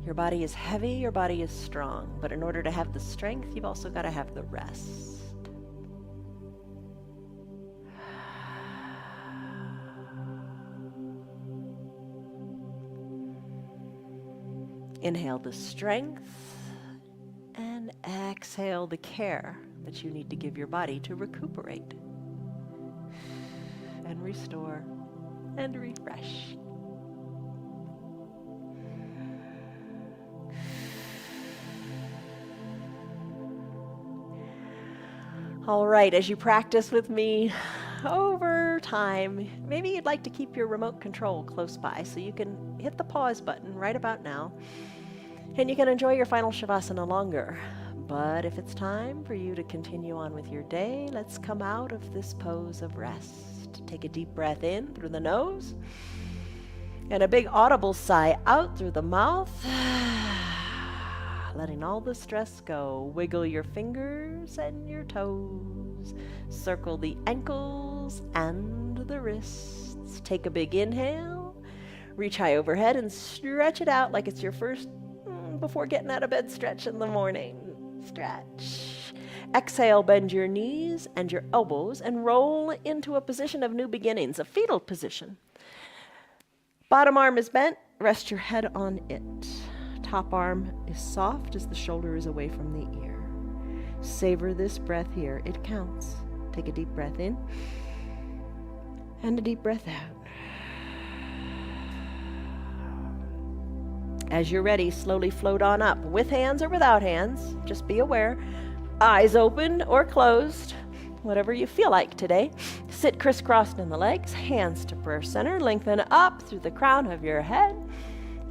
Your body is heavy, your body is strong, but in order to have the strength, you've also got to have the rest. Inhale the strength and exhale the care that you need to give your body to recuperate and restore and refresh. All right, as you practice with me over time, maybe you'd like to keep your remote control close by so you can hit the pause button right about now and you can enjoy your final Shavasana longer. But if it's time for you to continue on with your day, let's come out of this pose of rest. Take a deep breath in through the nose and a big audible sigh out through the mouth. Letting all the stress go. Wiggle your fingers and your toes. Circle the ankles and the wrists. Take a big inhale. Reach high overhead and stretch it out like it's your first before getting out of bed stretch in the morning. Stretch. Exhale, bend your knees and your elbows and roll into a position of new beginnings, a fetal position. Bottom arm is bent. Rest your head on it. Top arm is soft as the shoulder is away from the ear. Savor this breath here. It counts. Take a deep breath in and a deep breath out. As you're ready, slowly float on up, with hands or without hands. Just be aware. Eyes open or closed, whatever you feel like today. Sit crisscrossed in the legs, hands to prayer center. Lengthen up through the crown of your head.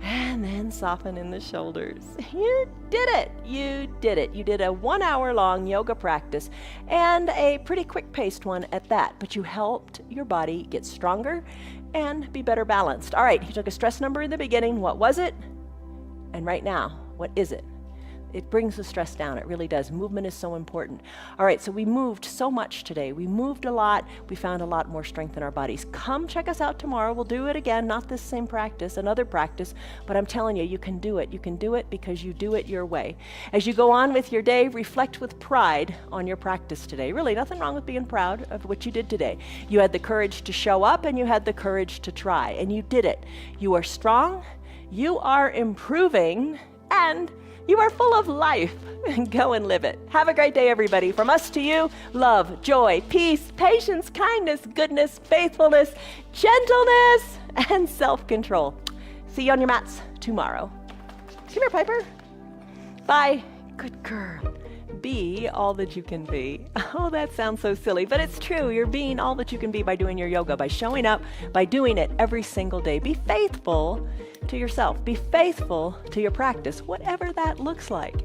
And then soften in the shoulders. You did it. You did it. You did a 1 hour long yoga practice and a pretty quick paced one at that, but you helped your body get stronger and be better balanced. All right, you took a stress number in the beginning. What was it? And right now, what is it? It brings the stress down. It really does. Movement is so important. All right, so we moved so much today. We moved a lot. We found a lot more strength in our bodies. Come check us out tomorrow. We'll do it again, not this same practice, another practice, but I'm telling you, you can do it. You can do it because you do it your way. As you go on with your day, reflect with pride on your practice today. Really, nothing wrong with being proud of what you did today. You had the courage to show up and you had the courage to try, and you did it. You are strong, you are improving, and you are full of life. Go and live it. Have a great day, everybody. From us to you, love, joy, peace, patience, kindness, goodness, faithfulness, gentleness, and self-control. See you on your mats tomorrow. Come here, Piper. Bye. Good girl. Be all that you can be. Oh, that sounds so silly, but it's true. You're being all that you can be by doing your yoga, by showing up, by doing it every single day. Be faithful to yourself. Be faithful to your practice, whatever that looks like.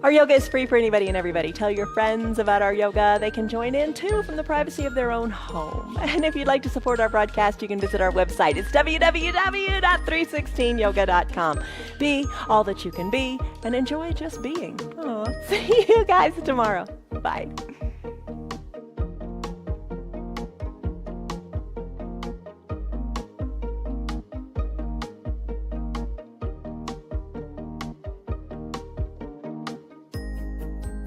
Our yoga is free for anybody and everybody. Tell your friends about our yoga. They can join in too from the privacy of their own home. And if you'd like to support our broadcast, you can visit our website. It's www.316yoga.com. Be all that you can be and enjoy just being. Oh, see you guys tomorrow. Bye.